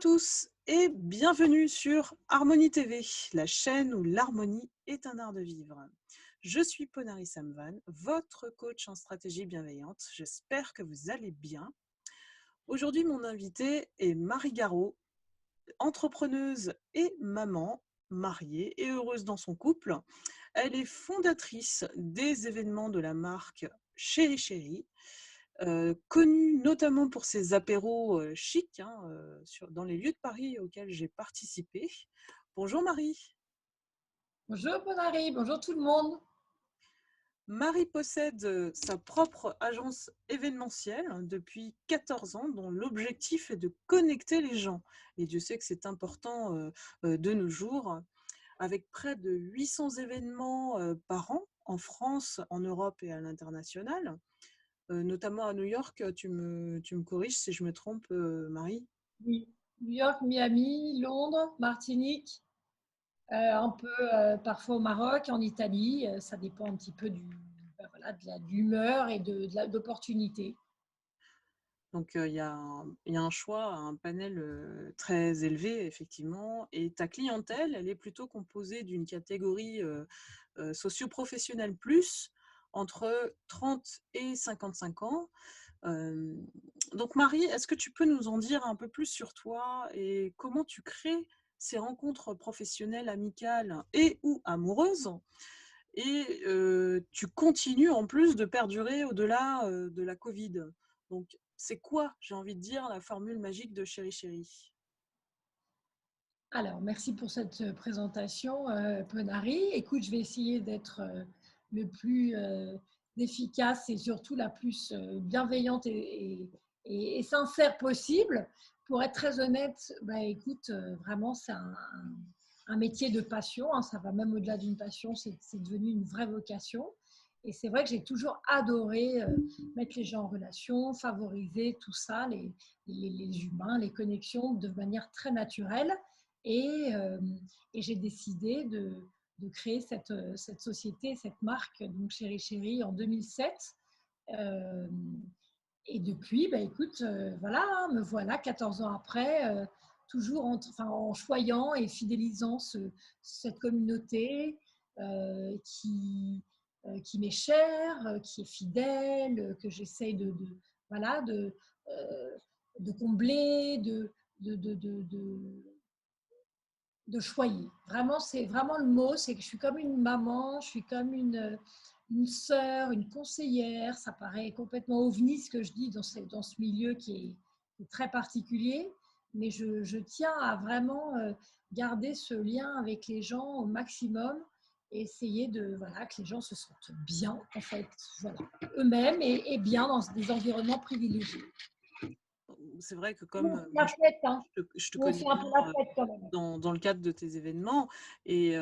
tous et bienvenue sur Harmonie TV, la chaîne où l'harmonie est un art de vivre. Je suis Ponari Samvan, votre coach en stratégie bienveillante. J'espère que vous allez bien. Aujourd'hui, mon invitée est Marie Garot, entrepreneuse et maman, mariée et heureuse dans son couple. Elle est fondatrice des événements de la marque Chéri Chéri, connue notamment pour ses apéros chics dans les lieux de Paris auxquels j'ai participé. Bonjour Marie. Bonjour Ponari, bonjour tout le monde. Marie possède sa propre agence événementielle depuis 14 ans, dont l'objectif est de connecter les gens. Et Dieu sait que c'est important de nos jours, avec près de 800 événements par an en France, en Europe et à l'international. Notamment à New York, tu me corriges si je me trompe, Marie. Oui. New York, Miami, Londres, Martinique, un peu parfois au Maroc, en Italie. Ça dépend un petit peu de l'humeur et d'opportunités. Donc, il y a un choix, un panel très élevé, effectivement. Et ta clientèle, elle est plutôt composée d'une catégorie socio-professionnelle plus, entre 30 et 55 ans. Donc, Marie, est-ce que tu peux nous en dire un peu plus sur toi et comment tu crées ces rencontres professionnelles, amicales et ou amoureuses? Et tu continues en plus de perdurer au-delà de la Covid. Donc, c'est quoi, j'ai envie de dire, la formule magique de Chéri Chéri? Alors, merci pour cette présentation, Ponari. Écoute, je vais essayer d'être le plus efficace et surtout la plus bienveillante et sincère possible. Pour être très honnête, écoute, vraiment, c'est un métier de passion. Hein, ça va même au-delà d'une passion, c'est devenu une vraie vocation. Et c'est vrai que j'ai toujours adoré mettre les gens en relation, favoriser tout ça, les humains, les connexions de manière très naturelle. Et, euh, et j'ai décidé de créer cette société, cette marque, donc Chéri Chéri, en 2007. Euh, et depuis, écoute, voilà, hein, me voilà 14 ans après, toujours en choyant et fidélisant cette communauté qui m'est chère, qui est fidèle, que j'essaye voilà, de combler, de choyer. Vraiment, c'est vraiment le mot, c'est que je suis comme une maman, je suis comme une sœur, une conseillère. Ça paraît complètement ovni ce que je dis dans ce milieu qui est très particulier, mais je tiens à vraiment garder ce lien avec les gens au maximum et essayer voilà, que les gens se sentent bien, en fait, voilà, eux-mêmes et bien dans des environnements privilégiés. C'est vrai que On comme fait moi, la fête, hein. je te On connais fait un bien peu la fête quand même. dans le cadre de tes événements, et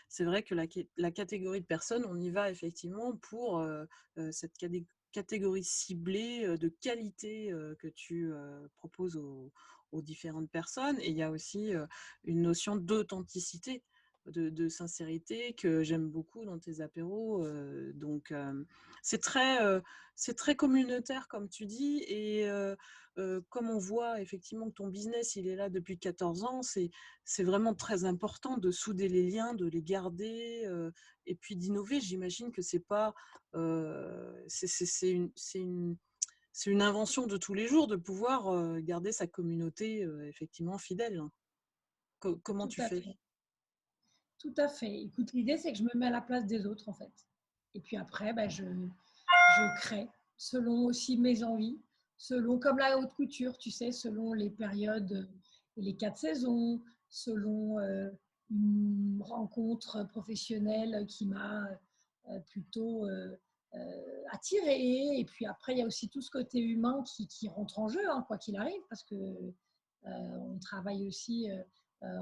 c'est vrai que la catégorie de personnes, on y va effectivement pour cette catégorie ciblée de qualité que tu proposes aux différentes personnes. Et il y a aussi une notion d'authenticité, de sincérité que j'aime beaucoup dans tes apéros. Donc, c'est très communautaire, comme tu dis. Et comme on voit effectivement que ton business, il est là depuis 14 ans, c'est vraiment très important de souder les liens, de les garder et puis d'innover. J'imagine que c'est pas, c'est une invention de tous les jours de pouvoir garder sa communauté effectivement fidèle. Comment Tout tu à fais? fait. Tout à fait. Écoute, l'idée, c'est que je me mets à la place des autres, en fait. Et puis après, je crée selon aussi mes envies, selon, comme la haute couture, tu sais, selon les périodes et les 4 saisons, selon une rencontre professionnelle qui m'a plutôt attirée. Et puis après, il y a aussi tout ce côté humain qui rentre en jeu, hein, quoi qu'il arrive, parce que on travaille aussi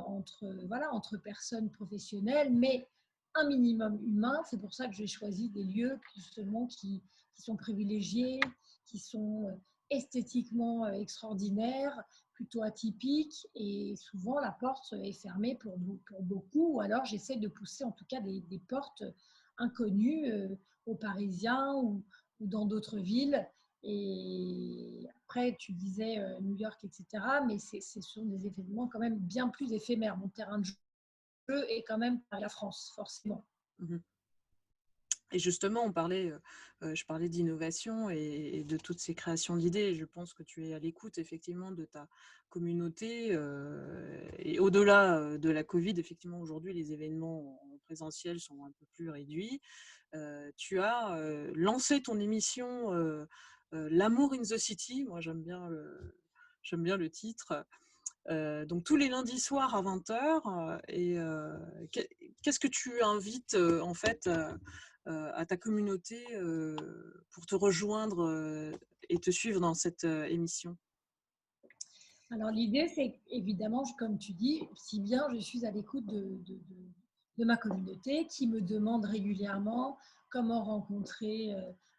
entre personnes professionnelles, mais un minimum humain. C'est pour ça que j'ai choisi des lieux justement qui sont privilégiés, qui sont esthétiquement extraordinaires, plutôt atypiques, et souvent la porte est fermée pour beaucoup, ou alors j'essaie de pousser en tout cas des portes inconnues aux Parisiens ou dans d'autres villes Et après, tu disais New York, etc. Mais ce sont des événements quand même bien plus éphémères. Mon terrain de jeu est quand même la France, forcément. Mmh. Et justement, je parlais d'innovation et de toutes ces créations d'idées. Je pense que tu es à l'écoute effectivement de ta communauté et au-delà de la Covid, effectivement, aujourd'hui, les événements en présentiel sont un peu plus réduits. Tu as lancé ton émission L'amour in the City. Moi, j'aime bien le titre. Donc tous les lundis soirs à 20h. Et qu'est-ce que tu invites en fait à ta communauté pour te rejoindre et te suivre dans cette émission? Alors l'idée, c'est évidemment, comme tu dis, si bien je suis à l'écoute de ma communauté qui me demande régulièrement comment rencontrer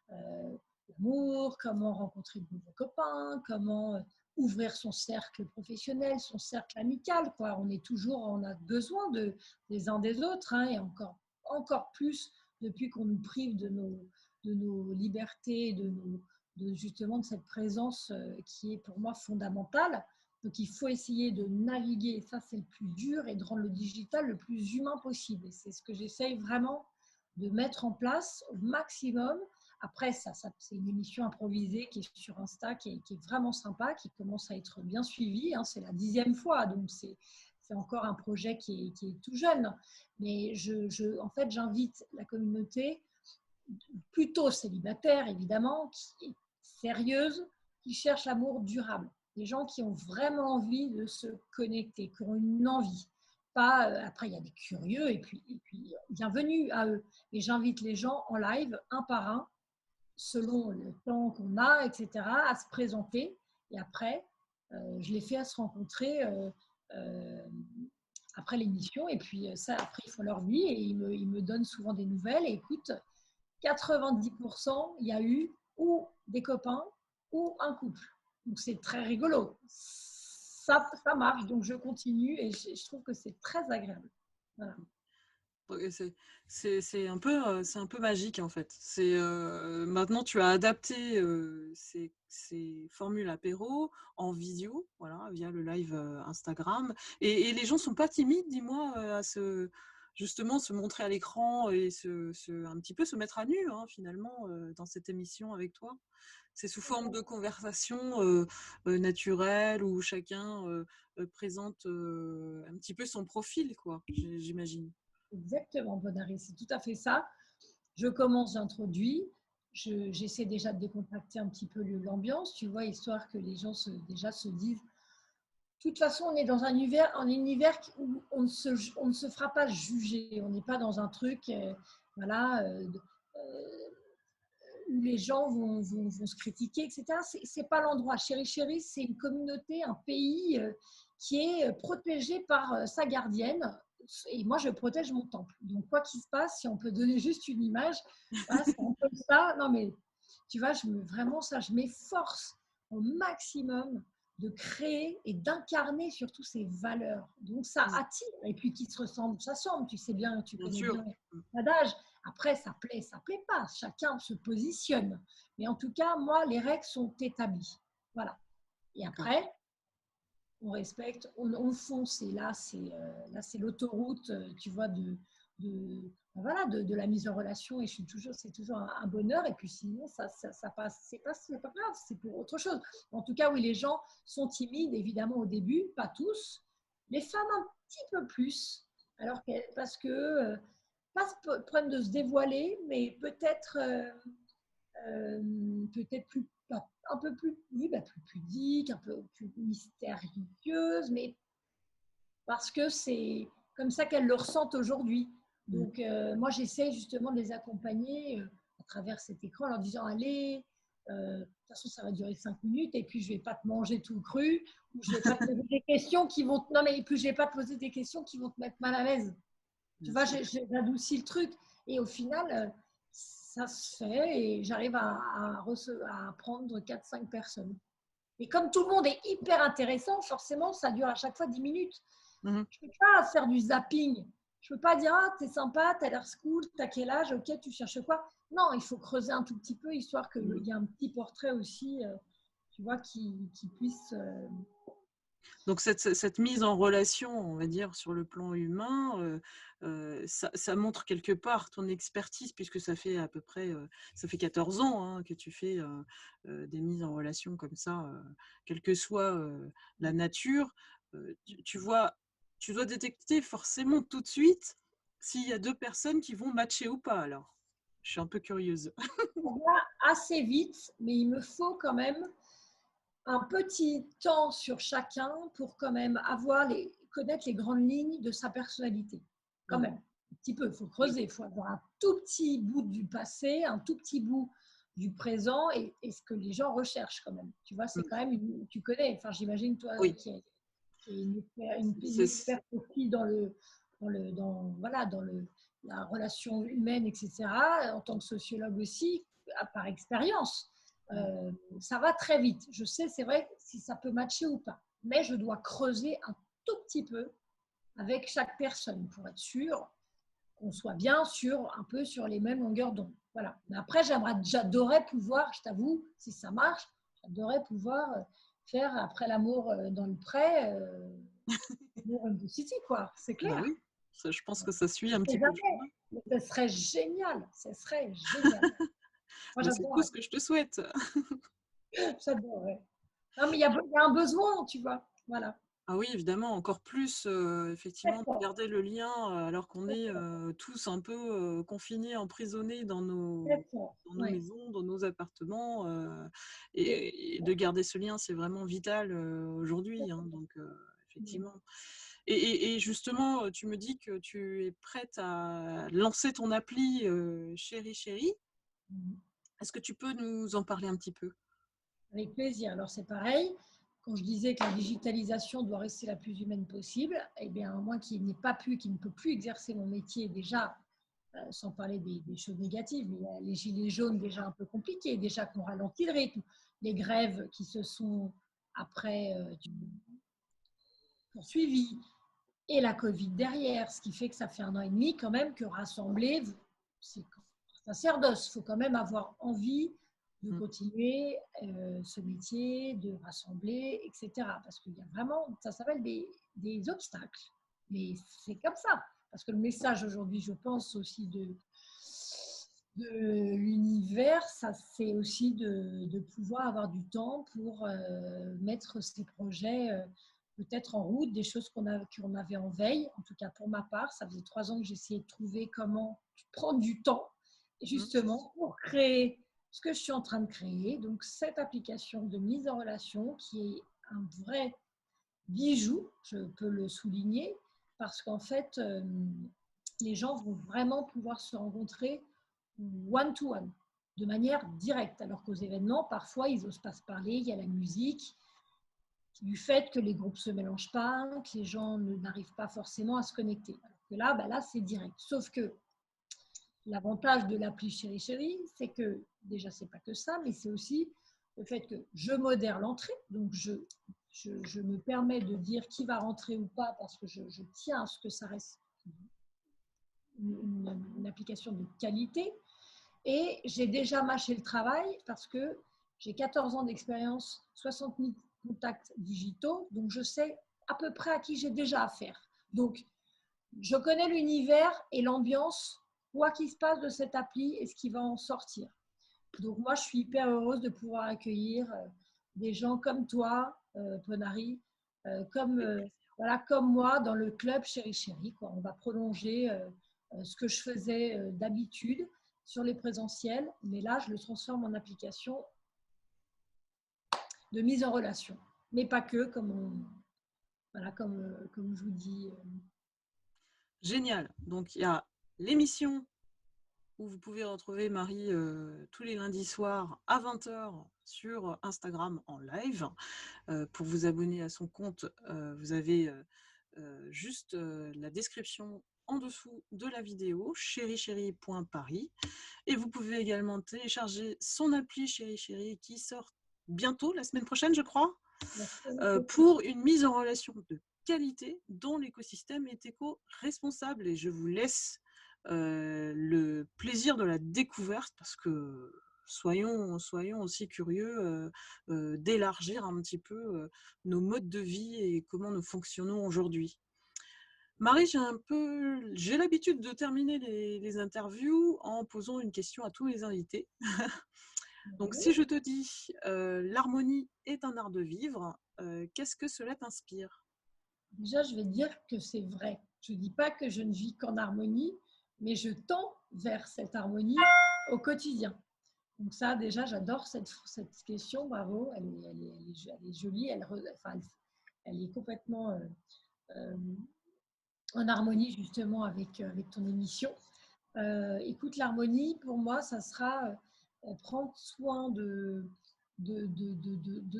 l'amour, comment rencontrer de nouveaux copains, comment ouvrir son cercle professionnel, son cercle amical, quoi. On a besoin des uns des autres, hein, et encore plus depuis qu'on nous prive de nos libertés, justement de cette présence qui est pour moi fondamentale. Donc, il faut essayer de naviguer, ça c'est le plus dur, et de rendre le digital le plus humain possible. Et c'est ce que j'essaye vraiment de mettre en place au maximum. Après, c'est une émission improvisée qui est sur Insta, qui est vraiment sympa, qui commence à être bien suivie. Hein, c'est la 10e fois, donc c'est encore un projet qui est tout jeune. Mais en fait, j'invite la communauté plutôt célibataire, évidemment, qui est sérieuse, qui cherche l'amour durable. Des gens qui ont vraiment envie de se connecter, qui ont une envie. Pas, après, il y a des curieux, et puis bienvenue à eux. Et j'invite les gens en live, un par un, selon le temps qu'on a, etc., à se présenter. Et après, je les fais à se rencontrer euh, après l'émission. Et puis, ça, après, ils font leur vie et ils me donnent souvent des nouvelles. Et écoute, 90%, il y a eu ou des copains ou un couple. Donc c'est très rigolo. Ça marche, donc je continue et je trouve que c'est très agréable. Voilà. C'est un peu magique en fait. Maintenant tu as adapté ces formules apéro en visio, voilà, via le live Instagram. Et les gens sont pas timides, dis-moi, justement se montrer à l'écran et un petit peu se mettre à nu hein, finalement dans cette émission avec toi. C'est sous forme de conversation naturelle où chacun présente un petit peu son profil, quoi, j'imagine. Exactement, Bonari, c'est tout à fait ça. Je commence, j'introduis, j'essaie déjà de décontracter un petit peu l'ambiance, tu vois, histoire que les gens déjà se disent. De toute façon, on est dans un univers où on ne se fera pas juger. On n'est pas dans un truc, voilà, où les gens vont se critiquer, etc. C'est pas l'endroit. Chéri Chéri, c'est une communauté, un pays qui est protégé par sa gardienne. Et moi, je protège mon temple. Donc, quoi qu'il se passe, si on peut donner juste une image, voilà, c'est un peu ça. Non, mais tu vois, vraiment ça, je m'efforce au maximum de créer et d'incarner surtout ces valeurs. Donc, ça attire. Et puis, qui se ressemble, ça semble. Tu sais bien, tu Bien connais sûr. bien l'adage. Après, ça plaît pas. Chacun se positionne. Mais en tout cas, moi, les règles sont établies. Voilà. Et D'accord. après, on respecte, on fonce. Et là, c'est l'autoroute, tu vois, voilà, de la mise en relation. Et c'est toujours un bonheur. Et puis sinon, ça passe. C'est pas grave, c'est pour autre chose. En tout cas, oui, les gens sont timides, évidemment, au début, pas tous. Les femmes, un petit peu plus. Parce que pas ce problème de se dévoiler, mais peut-être plus, un peu plus, oui, plus pudique, un peu plus mystérieuse, mais parce que c'est comme ça qu'elles le ressentent aujourd'hui. Mm. Donc, moi, j'essaie justement de les accompagner à travers cet écran en leur disant, allez, de toute façon, ça va durer 5 minutes et puis je ne vais pas te manger tout cru ou je ne vais pas te poser des questions qui vont non, mais puis je vais pas te poser des questions qui vont te mettre mal à l'aise. Tu Bien vois, sûr. j'adoucis le truc. Et au final, ça se fait et j'arrive à prendre 4-5 personnes. Et comme tout le monde est hyper intéressant, forcément, ça dure à chaque fois 10 minutes. Mhm. Je ne peux pas faire du zapping. Je ne peux pas dire, ah, t'es sympa, t'as l'air cool, t'as quel âge, ok, tu cherches quoi. Non, il faut creuser un tout petit peu, histoire Mmh. qu'il y ait un petit portrait aussi, tu vois, qui puisse… Donc cette mise en relation, on va dire, sur le plan humain, ça montre quelque part ton expertise puisque ça fait à peu près, ça fait 14 ans, hein, que tu fais, des mises en relation comme ça, quelle que soit, la nature. Tu dois détecter forcément tout de suite s'il y a 2 personnes qui vont matcher ou pas alors? Je suis un peu curieuse. On va assez vite, mais il me faut quand même un petit temps sur chacun pour quand même connaître les grandes lignes de sa personnalité. Quand Mmh. même, un petit peu, il faut Oui. creuser, il faut avoir un tout petit bout du passé, un tout petit bout du présent et ce que les gens recherchent quand même. Tu vois, c'est Mmh. quand même, tu connais, enfin j'imagine toi Oui. qui est une C'est experte aussi voilà, la relation humaine, etc., en tant que sociologue aussi, par expérience. mmh. Ça va très vite. Je sais, c'est vrai, si ça peut matcher ou pas. Mais je dois creuser un tout petit peu avec chaque personne pour être sûr qu'on soit bien un peu sur les mêmes longueurs d'onde. Voilà. Mais après, j'adorerais pouvoir, je t'avoue, si ça marche, j'adorerais pouvoir faire après l'amour dans le pré, l'amour in the city, quoi. C'est Bah clair. oui, ça je pense que ça suit On un sait petit peu le jamais. chemin. Mais ce serait génial. Ce serait génial. Moi, Bah, c'est tout j'adorerais. ce que je te souhaite. J'adorerais. Non, mais il y a un besoin, tu vois. Voilà. Ah oui, évidemment, encore plus, effectivement, de D'accord. garder le lien, alors qu'on est, D'accord. tous un peu, confinés, emprisonnés D'accord. dans nos Ouais. maisons, dans nos appartements, Et- et de garder ce lien, c'est vraiment vital, aujourd'hui, hein, donc effectivement. Et justement, tu me dis que tu es prête à lancer ton appli, Chéri Chéri. Est-ce que tu peux nous en parler un petit peu? Avec plaisir. Alors, c'est pareil. Quand je disais que la digitalisation doit rester la plus humaine possible, eh bien, moi qui n'ai pas pu, qui ne peux plus exercer mon métier déjà, sans parler des choses négatives, mais il y a les gilets jaunes déjà un peu compliqués, déjà qu'on ralentit le rythme, les grèves qui se sont après poursuivies, et la Covid derrière, ce qui fait que ça fait 1 an et demi quand même que rassembler, c'est un sacerdoce. Il faut quand même avoir envie de Mmh. continuer ce métier, de rassembler, etc. Parce qu'il y a vraiment, ça s'appelle des obstacles. Mais c'est comme ça. Parce que le message aujourd'hui, je pense aussi de l'univers, ça c'est aussi de pouvoir avoir du temps pour mettre ces projets peut-être en route, des choses qu'on avait en veille. En tout cas, pour ma part, ça faisait 3 ans que j'essayais de trouver comment prendre du temps, Mmh. justement, pour créer ce que je suis en train de créer. Donc, cette application de mise en relation qui est un vrai bijou, je peux le souligner, parce qu'en fait, les gens vont vraiment pouvoir se rencontrer one-to-one, de manière directe, alors qu'aux événements, parfois, ils n'osent pas se parler, il y a la musique, du fait que les groupes ne se mélangent pas, que les gens n'arrivent pas forcément à se connecter. Alors que là, là c'est direct. Sauf que l'avantage de l'appli Chéri Chéri, c'est que déjà, c'est pas que ça, mais c'est aussi le fait que je modère l'entrée. Donc, je me permets de dire qui va rentrer ou pas parce que je tiens à ce que ça reste une application de qualité. Et j'ai déjà mâché le travail parce que j'ai 14 ans d'expérience, 60 000 contacts digitaux, donc je sais à peu près à qui j'ai déjà affaire. Donc, je connais l'univers et l'ambiance, quoi qu'il se passe de cette appli et ce qui va en sortir. Donc, moi, je suis hyper heureuse de pouvoir accueillir des gens comme toi, Ponari, voilà, comme moi, dans le club Chéri Chéri. Quoi. On va prolonger ce que je faisais d'habitude sur les présentiels, mais là, je le transforme en application de mise en relation. Mais pas que, voilà, comme je vous dis. Génial. Donc il y a l'émission où vous pouvez retrouver Marie, tous les lundis soirs à 20h sur Instagram en live. Pour vous abonner à son compte, vous avez, juste, la description en dessous de la vidéo, chérichéri.paris, et vous pouvez également télécharger son appli Chéri Chéri qui sort bientôt, la semaine prochaine, je crois, pour une mise en relation de qualité dont l'écosystème est éco-responsable. Et je vous laisse le plaisir de la découverte parce que soyons aussi curieux, d'élargir un petit peu, nos modes de vie et comment nous fonctionnons aujourd'hui. Marie, j'ai l'habitude de terminer les interviews en posant une question à tous les invités. Donc si je te dis, l'harmonie est un art de vivre, qu'est-ce que cela t'inspire? Déjà, je vais dire que c'est vrai. Je ne dis pas que je ne vis qu'en harmonie, mais je tends vers cette harmonie au quotidien. Donc ça, déjà, j'adore cette question, bravo, elle est jolie, elle est complètement en harmonie justement avec ton émission. Écoute, l'harmonie, pour moi, ça sera prendre soin de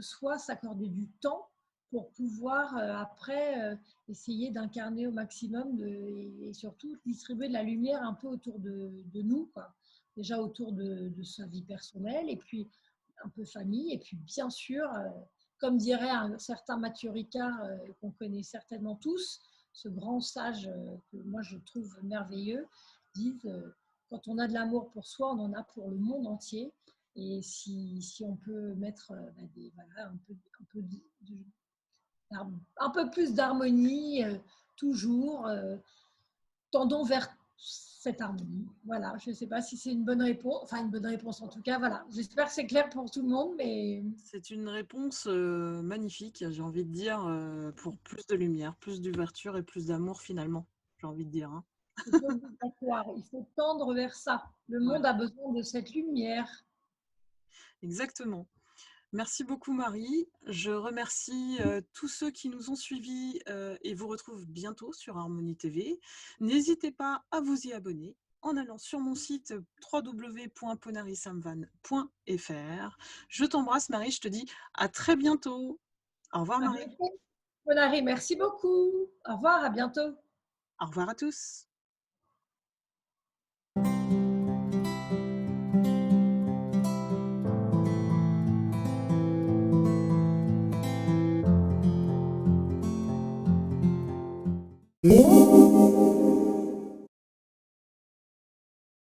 soi, s'accorder du temps pour pouvoir après essayer d'incarner au maximum et surtout distribuer de la lumière un peu autour de nous, quoi. Déjà autour de sa vie personnelle et puis un peu famille et puis bien sûr, comme dirait un certain Mathieu Ricard qu'on connaît certainement tous, ce grand sage que moi je trouve merveilleux, disent quand on a de l'amour pour soi, on en a pour le monde entier. Et si on peut mettre voilà, un peu plus d'harmonie, toujours, tendons vers cette harmonie. Voilà, je ne sais pas si c'est une bonne réponse, enfin une bonne réponse en tout cas, voilà. J'espère que c'est clair pour tout le monde, mais C'est une réponse, magnifique, j'ai envie de dire, pour plus de lumière, plus d'ouverture et plus d'amour finalement, j'ai envie de dire, hein. c'est obligatoire, il faut tendre vers ça. Le monde Voilà, a besoin de cette lumière. exactement. Merci beaucoup Marie. Je remercie, tous ceux qui nous ont suivis, et vous retrouve bientôt sur Harmonie TV. N'hésitez pas à vous y abonner en allant sur mon site, www.ponarisamvan.fr. Je t'embrasse Marie, je te dis à très bientôt. Au revoir À Marie. bientôt. Bonari, merci beaucoup. Au revoir, à bientôt. Au revoir à tous. Música